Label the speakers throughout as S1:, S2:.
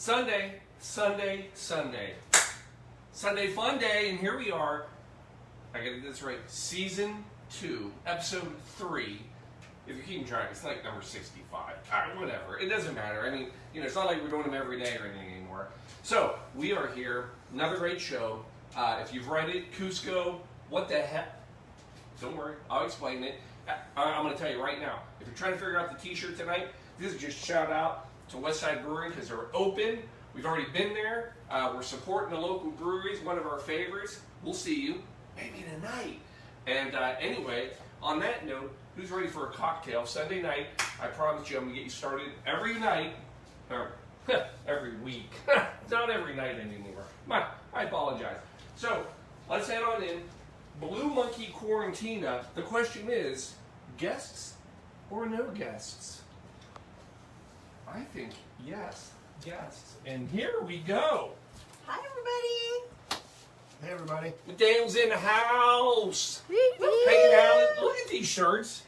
S1: Sunday, Sunday, Sunday. Sunday fun day, and here we are. I gotta get this right. Season 2, episode 3. If you're keeping track, it's like number 65. Alright, whatever. It doesn't matter. I mean, it's not like we're doing them every day or anything anymore. So, we are here. Another great show. If you've read it, Cusco, what the heck? Don't worry, I'll explain it. I'm going to tell you right now. If you're trying to figure out the t-shirt tonight, this is just shout out to Westside Brewing because they're open. We've already been there. We're supporting the local breweries, one of our favorites. We'll see you maybe tonight. And anyway, on that note, who's ready for a cocktail? Sunday night, I promise you I'm going to get you started every night. Every week. Not every night anymore. I apologize. So, let's head on in. Blue Monkey Quarantina. The question is, guests or no guests? I think yes, guests. And here we go.
S2: Hi, everybody.
S3: Hey, everybody.
S1: Dale's in the house. Hanging out. Look at these shirts.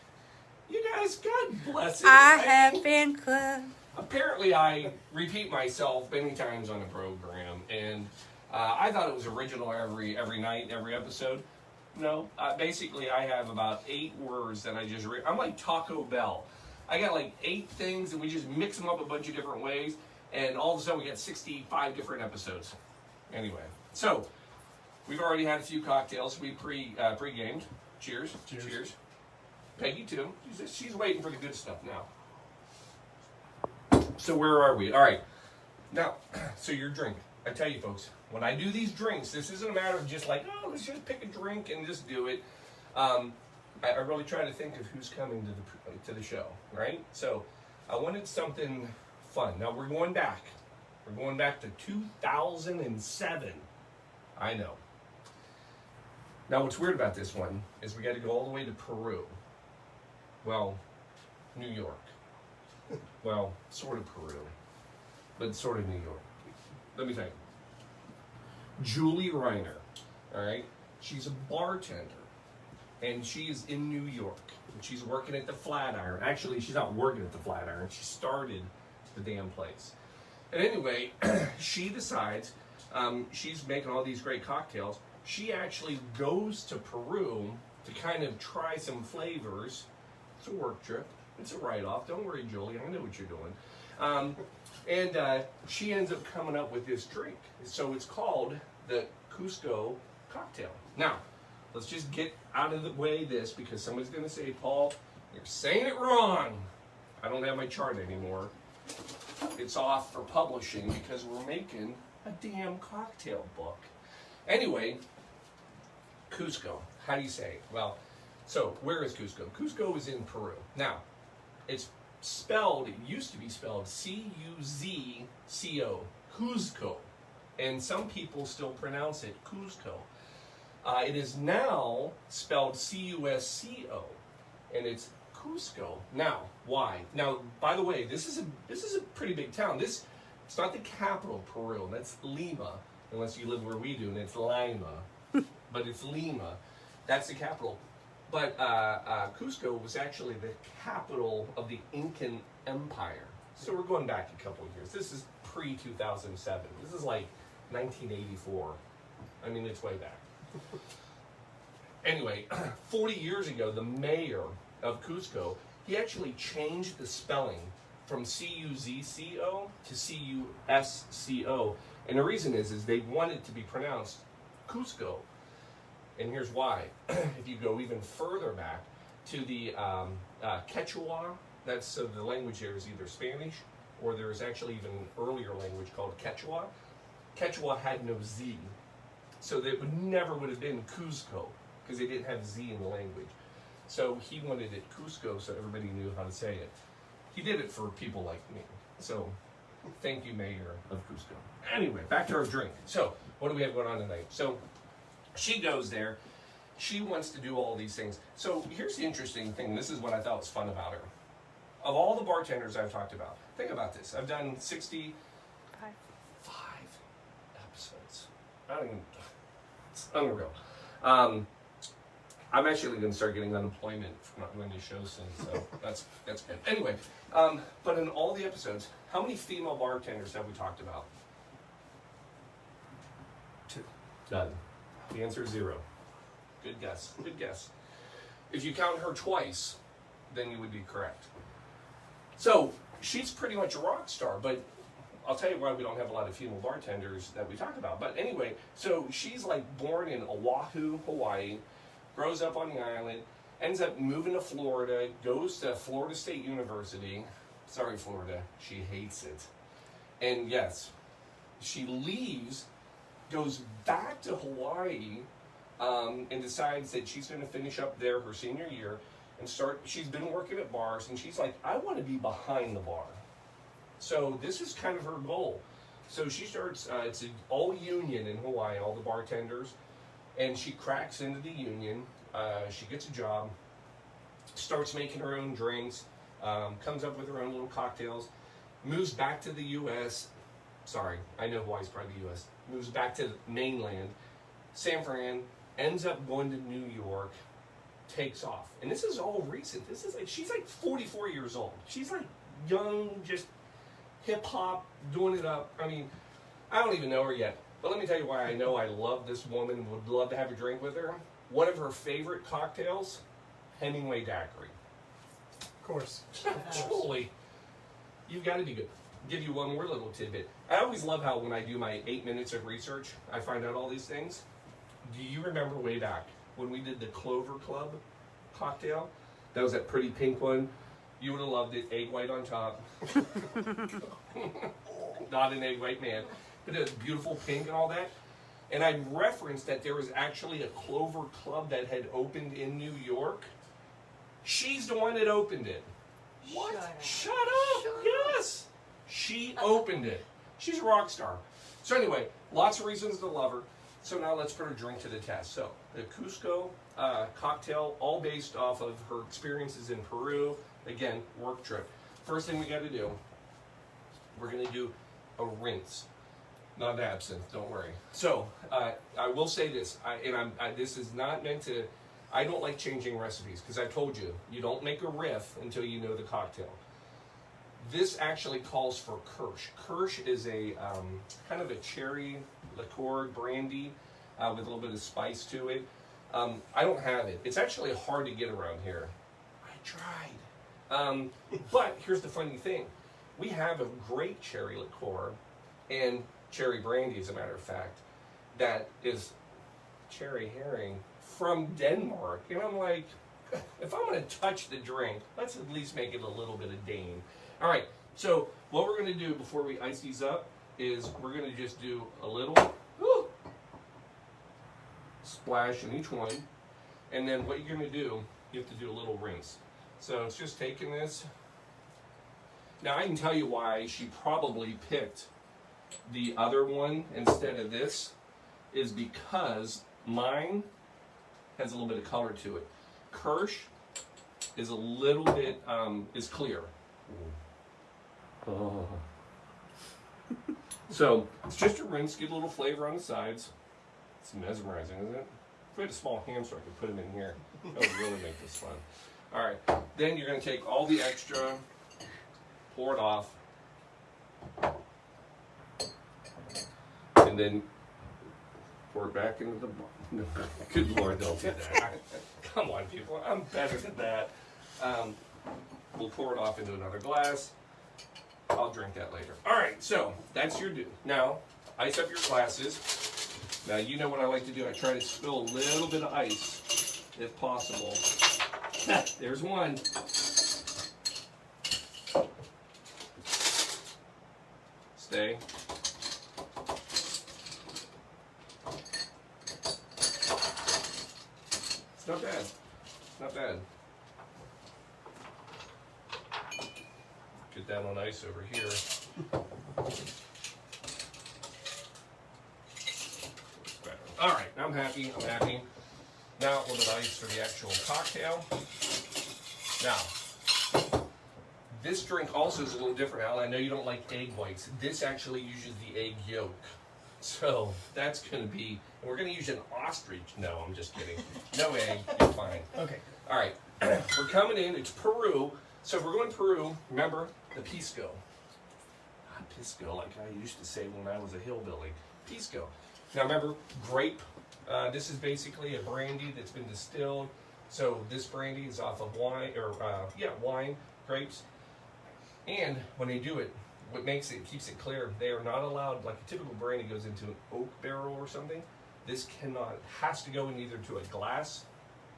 S1: You guys, God bless it.
S2: I have fan club.
S1: Apparently, I repeat myself many times on the program, and I thought it was original every night, every episode. No, basically, I have about 8 words that I just read. I'm like Taco Bell. I got like 8 things, and we just mix them up a bunch of different ways, and all of a sudden, we got 65 different episodes. Anyway, so we've already had a few cocktails. We pre-gamed. Cheers.
S3: Cheers.
S1: Cheers. Peggy too. She's waiting for the good stuff now. So where are we? All right. Now, so your drink. I tell you, folks, when I do these drinks, this isn't a matter of just like, oh, let's just pick a drink and just do it. I really try to think of who's coming to the show, right? So I wanted something fun. Now we're going back. We're going back to 2007. I know. Now what's weird about this one is we got to go all the way to Peru. Well, New York. Well, sort of Peru, but sort of New York. Let me tell you. Julie Reiner, all right? She's a bartender, and she's in New York. And she's working at the Flatiron. Actually, she's not working at the Flatiron. She started the damn place. And anyway, she decides she's making all these great cocktails. She actually goes to Peru to kind of try some flavors. It's a work trip. It's a write-off. Don't worry, Julie. I know what you're doing. And she ends up coming up with this drink. So it's called the Cusco Cocktail. Now, let's just get out of the way this because somebody's going to say, Paul, you're saying it wrong. I don't have my chart anymore. It's off for publishing because we're making a damn cocktail book. Anyway, Cusco. How do you say it? Well, so where is Cusco? Cusco is in Peru. Now, it's spelled, it used to be spelled C-U-Z-C-O, Cusco. And some people still pronounce it Cusco. It is now spelled C-U-S-C-O, and it's Cusco. Now, why? Now, by the way, this is a pretty big town. It's not the capital of Peru. That's Lima, unless you live where we do, and it's Lima. But it's Lima. That's the capital. But Cusco was actually the capital of the Incan Empire. So we're going back a couple of years. This is pre-2007. This is like 1984. I mean, it's way back. Anyway, 40 years ago, the mayor of Cusco, he actually changed the spelling from C-U-Z-C-O to C-U-S-C-O. And the reason is they want it to be pronounced Cusco. And here's why. If you go even further back to the Quechua, that's the language here is either Spanish or there is actually even an earlier language called Quechua. Quechua had no Z, so that never would have been Cusco because they didn't have Z in the language. So he wanted it Cusco so everybody knew how to say it. He did it for people like me. So thank you, Mayor of Cusco. Anyway, back to our drink. So what do we have going on tonight? So she goes there. She wants to do all these things. So here's the interesting thing. This is what I thought was fun about her. Of all the bartenders I've talked about, think about this. I've done 65 episodes. I don't even, it's unreal. I'm actually going to start getting unemployment for not doing these shows soon, so that's good. Anyway, but in all the episodes, how many female bartenders have we talked about? 2. None. The answer is 0. Good guess. Good guess. If you count her twice, then you would be correct. So she's pretty much a rock star, but I'll tell you why we don't have a lot of female bartenders that we talk about. But anyway, so she's like born in Oahu, Hawaii, grows up on the island, ends up moving to Florida, goes to Florida State University. Sorry, Florida, she hates it. And yes, she leaves, goes back to Hawaii, and decides that she's going to finish up there her senior year and she's been working at bars, and she's like, I want to be behind the bar. So this is kind of her goal. So she starts, it's an all union in Hawaii, all the bartenders, and she cracks into the union. She gets a job, starts making her own drinks, comes up with her own little cocktails, moves back to the U.S. Sorry, I know Hawaii's part of the U.S. Moves back to the mainland, San Fran, ends up going to New York, takes off. And this is all recent. This is like, she's like 44 years old. She's like young, just hip hop, doing it up. I mean, I don't even know her yet. But let me tell you why I know I love this woman, would love to have a drink with her. One of her favorite cocktails, Hemingway Daiquiri.
S3: Of course.
S1: Surely. You've got to be good. Give you one more little tidbit. I always love how when I do my 8 minutes of research, I find out all these things. Do you remember way back when we did the Clover Club cocktail? That was that pretty pink one. You would have loved it. Egg white on top. Not an egg white man. But it was beautiful pink and all that. And I referenced that there was actually a Clover Club that had opened in New York. She's the one that opened it. What? Shut up. Yes. She opened it. She's a rock star. So anyway, lots of reasons to love her. So now let's put her drink to the test. So the Cusco cocktail, all based off of her experiences in Peru. Again, work trip. First thing we got to do, we're going to do a rinse. Not absinthe, don't worry. So I will say this, this is not meant to, I don't like changing recipes because I told you, you don't make a riff until you know the cocktail. This actually calls for Kirsch. Kirsch is a kind of a cherry liqueur brandy with a little bit of spice to it. I don't have it. It's actually hard to get around here. I tried. But here's the funny thing. We have a great cherry liqueur and cherry brandy, as a matter of fact, that is cherry herring from Denmark. And I'm like, if I'm going to touch the drink, let's at least make it a little bit of Dane. All right, so what we're going to do before we ice these up is we're going to just do a little splash in each one. And then what you're going to do, you have to do a little rinse. So it's just taking this. Now I can tell you why she probably picked the other one instead of this is because mine has a little bit of color to it. Kirsch is a little bit, is clear. Oh. So it's just a rinse, get a little flavor on the sides. It's mesmerizing, isn't it? If we had a small hamster, I could put him in here. That would really make this fun. All right, then you're going to take all the extra, pour it off, and then pour it back into the bowl. Good Lord, don't do that. Come on, people, I'm better than that. We'll pour it off into another glass. I'll drink that later. All right, so that's your do. Now, ice up your glasses. Now, you know what I like to do. I try to spill a little bit of ice, if possible. There's one. Stay. It's not bad. Not bad. Get that on ice over here. All right, I'm happy. I'm happy. Now a little bit of ice for the actual cocktail. Now, this drink also is a little different, Al. I know you don't like egg whites. This actually uses the egg yolk. So that's going to be, and we're going to use an ostrich. No, I'm just kidding. No egg, you're fine.
S3: Okay.
S1: All right, we're coming in. It's Peru. So if we're going to Peru, remember the pisco. Pisco, like I used to say when I was a hillbilly. Pisco. Now remember, grape. This is basically a brandy that's been distilled. So this brandy is off of wine, wine, grapes. And when they do it, what makes it, keeps it clear, they are not allowed, like a typical brandy goes into an oak barrel or something. This cannot, has to go in either to a glass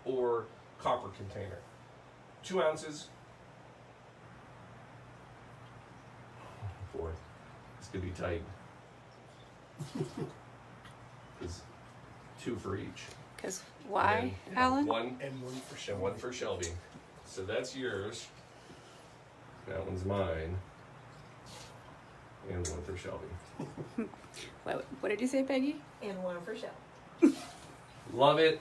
S1: or copper container. 2 ounces. Boy, it's gonna be tight. It's 2 for each.
S2: Because why,
S1: And
S2: Alan?
S1: One
S3: And one for
S1: and
S3: sure.
S1: one for Shelby. So that's yours. That one's mine. And one for Shelby.
S2: What did you say, Peggy?
S4: And one for show.
S1: Love it.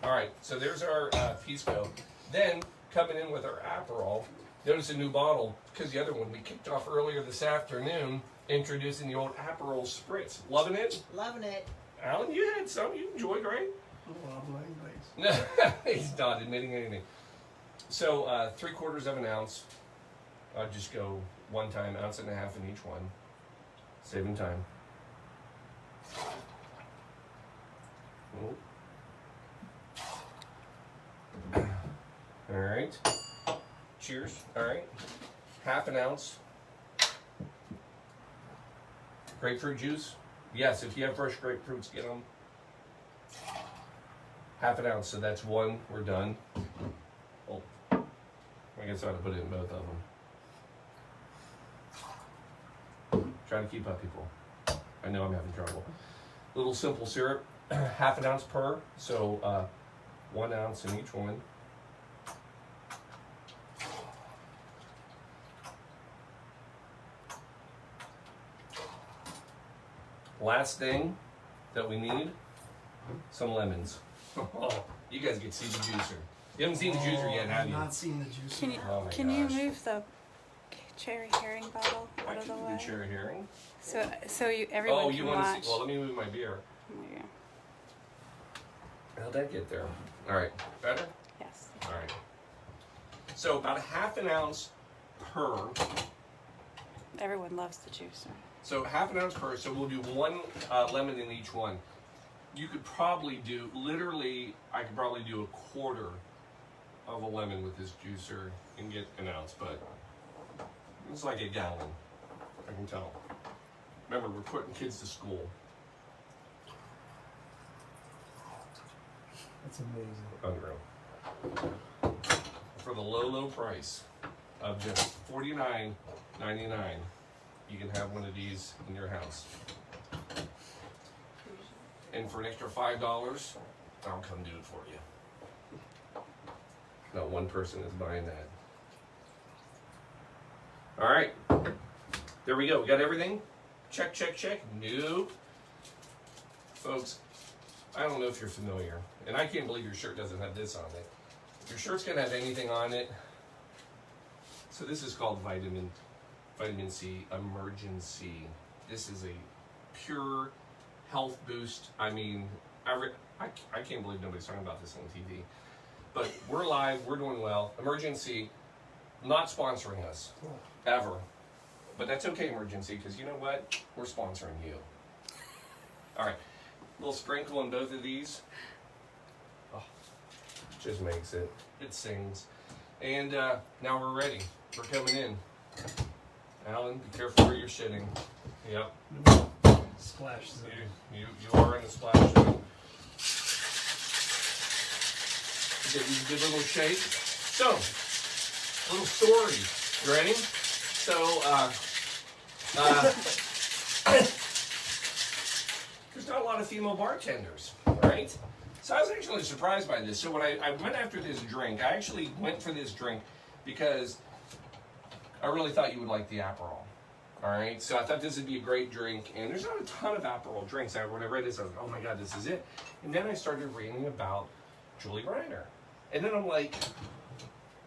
S1: All right, so there's our Pisco. Then coming in with our Aperol. Notice a new bottle because the other one we kicked off earlier this afternoon, introducing the old Aperol Spritz. Loving it.
S4: Loving it.
S1: Alan, you had some you enjoyed, right?
S3: Well,
S1: No, he's not admitting anything. So 3/4 of an ounce. I'll just go one time, 1.5 ounces in each one. Saving time. Oh. All right. Cheers. All right. 1/2 ounce. Grapefruit juice. Yes, if you have fresh grapefruits, get them. 1/2 ounce, so that's one. We're done. Oh, I guess I ought to put it in both of them. Trying to keep up, people. I know I'm having trouble. Little simple syrup, 1/2 ounce per, so 1 ounce in each one. Last thing that we need, some lemons. Oh, you guys get to see the juicer. You haven't seen the juicer yet, have you?
S3: Not seen the juice.
S2: Can you
S1: Oh my
S2: can you
S1: gosh.
S2: move the cherry herring bottle
S1: I
S2: out of the
S1: can
S2: way?
S1: do cherry herring.
S2: So everyone
S1: Oh,
S2: can
S1: you want
S2: watch.
S1: to see? Well, let me move my beer.
S2: Yeah.
S1: How'd that get there? All right, better?
S2: Yes.
S1: All right. So about 1/2 ounce per.
S2: Everyone loves the juicer.
S1: So 1/2 ounce per. So we'll do 1 lemon in each one. You could probably do, literally, I could probably do 1/4 of a lemon with this juicer and get 1 ounce, but it's like a gallon. I can tell. Remember, we're putting kids to school.
S3: That's amazing.
S1: Unreal. For the low, low price of just $49.99, you can have one of these in your house. And for an extra $5, I'll come do it for you. Not one person is buying that. All right. There we go. We got everything? Check, check, check. Nope. Folks, I don't know if you're familiar, and I can't believe your shirt doesn't have this on it. If your shirt's gonna have anything on it. So this is called vitamin C emergency. This is a pure health boost. I mean, I can't believe nobody's talking about this on TV. But we're live, we're doing well. Emergency, not sponsoring us, ever. But that's okay, Emergency, because you know what? We're sponsoring you. All right, a little sprinkle in both of these. Oh, just makes it. It sings. And now we're ready. We're coming in. Alan, be careful where you're sitting. Yep.
S3: Splash zone.
S1: You are in the splash zone. Give you a good little shake. So, little story. You ready? So, there's not a lot of female bartenders, right? So I was actually surprised by this. So when I went after this drink, I actually went for this drink because I really thought you would like the Aperol. All right, so I thought this would be a great drink, and there's not a ton of Aperol drinks. When I read this, I was like, oh my God, this is it. And then I started reading about Julie Reiner. And then I'm like,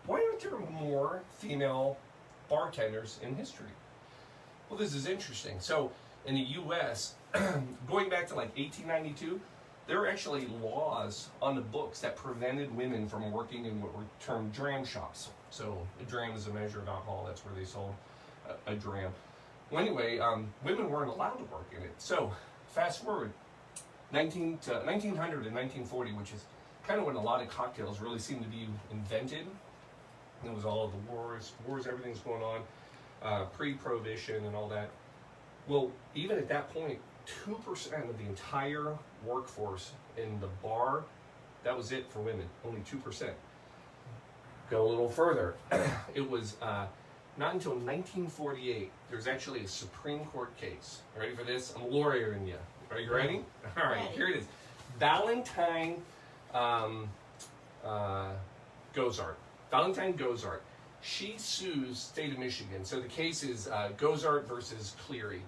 S1: why aren't there more female bartenders in history? Well, this is interesting. So in the U.S., going back to like 1892, there were actually laws on the books that prevented women from working in what were termed dram shops. So a dram is a measure of alcohol. That's where they sold a dram. Well, anyway, women weren't allowed to work in it. So fast forward 1900 and 1940, which is kind of when a lot of cocktails really seemed to be invented. And it was all of the wars, everything's going on, pre-prohibition and all that. Well, even at that point, 2% of the entire workforce in the bar, that was it for women, only 2%. Go a little further. It was not until 1948, there's actually a Supreme Court case. Ready for this? I'm lawyering you. Are you ready? All right, here it is. Valentine Gozart. Valentine Gozart. She sues state of Michigan. So the case is Gozart versus Cleary.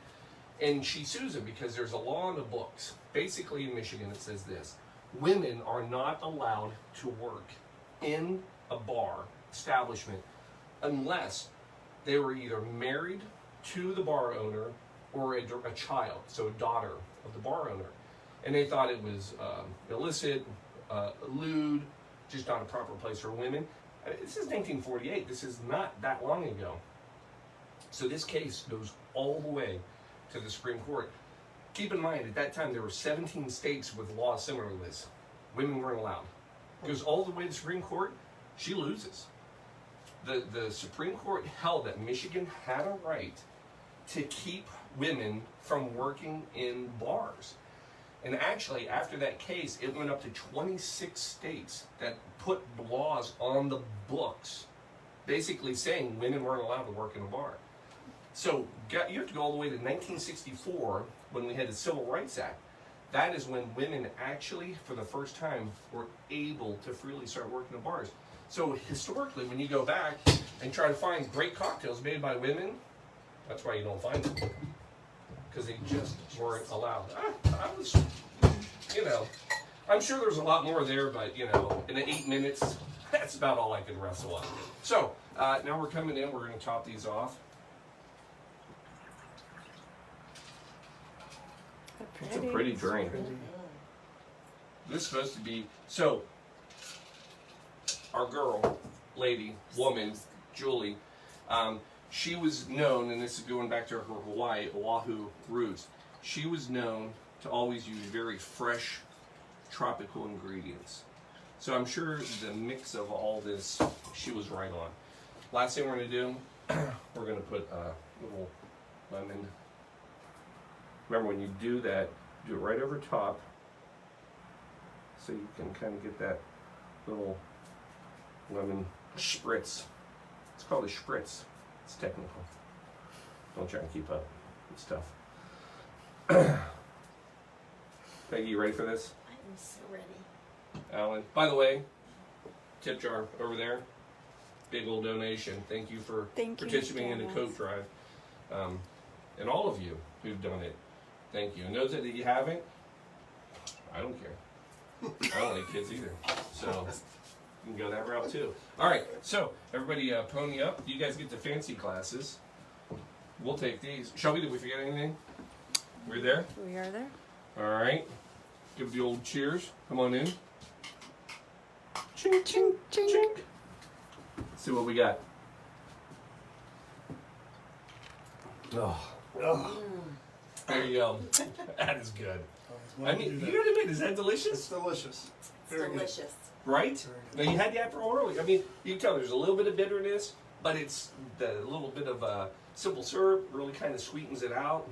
S1: And she sues him because there's a law in the books. Basically in Michigan it says this. Women are not allowed to work in a bar establishment unless they were either married to the bar owner or a child, so a daughter of the bar owner. And they thought it was illicit, lewd, just not a proper place for women. This is 1948. This is not that long ago. So this case goes all the way to the Supreme Court. Keep in mind, at that time, there were 17 states with laws similar to this. Women weren't allowed. Goes all the way to the Supreme Court. She loses. The Supreme Court held that Michigan had a right to keep women from working in bars. And actually, after that case, it went up to 26 states that put laws on the books, basically saying women weren't allowed to work in a bar. So you have to go all the way to 1964, when we had the Civil Rights Act. That is when women actually, for the first time, were able to freely start working in bars. So historically, when you go back and try to find great cocktails made by women, that's why you don't find them. Because they just weren't allowed. I was, I'm sure there's a lot more there, but, in 8 minutes, that's about all I can wrestle up. So, now we're coming in. We're going to top these off. It's a pretty drink. This is supposed to be, so, our girl, lady, woman, Julie, she was known, and this is going back to her Hawaii, Oahu roots, she was known to always use very fresh, tropical ingredients. So I'm sure the mix of all this, she was right on. Last thing we're going to do, we're going to put a little lemon. Remember, when you do that, do it right over top, so you can kind of get that little lemon spritz. It's called a spritz. It's technical. Don't try and keep up. It's tough. Peggy, you ready for this?
S4: I'm so ready.
S1: Alan. By the way, tip jar over there. Big old donation. Thank you for participating in the coat drive. And all of you who've done it, thank you. And those that you haven't, I don't care. I don't like kids either. So you can go that route too. All right, so everybody pony up. You guys get the fancy glasses. We'll take these. Shelby, did we forget anything? We're there?
S2: We are there.
S1: All right. Give the old cheers. Come on in. Chink, chink, chink, chink. Let's see what we got. Oh. There you go. That is good. I mean, you know what I mean? Is that delicious?
S3: It's delicious.
S4: It's delicious.
S1: Right? Now you had the Aperol early. I mean, you can tell there's a little bit of bitterness, but it's the little bit of simple syrup really kind of sweetens it out.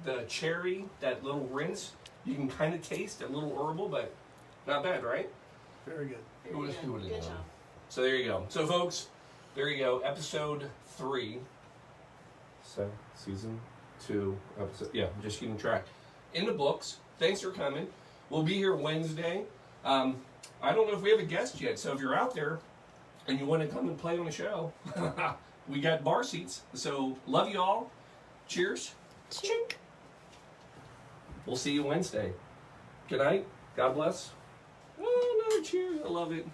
S1: The cherry, that little rinse, you can kind of taste a little herbal, but not bad, right?
S3: Very good.
S1: Who would have
S4: Good
S1: known?
S4: job.
S1: So there you go. So folks, there you go. Episode 3. So season 2 episode. Yeah, I'm just keeping track. In the books. Thanks for coming. We'll be here Wednesday. I don't know if we have a guest yet, so if you're out there and you want to come and play on the show, we got bar seats. So love you all. Cheers. Chink. We'll see you Wednesday. Good night. God bless. Oh, another cheers. I love it.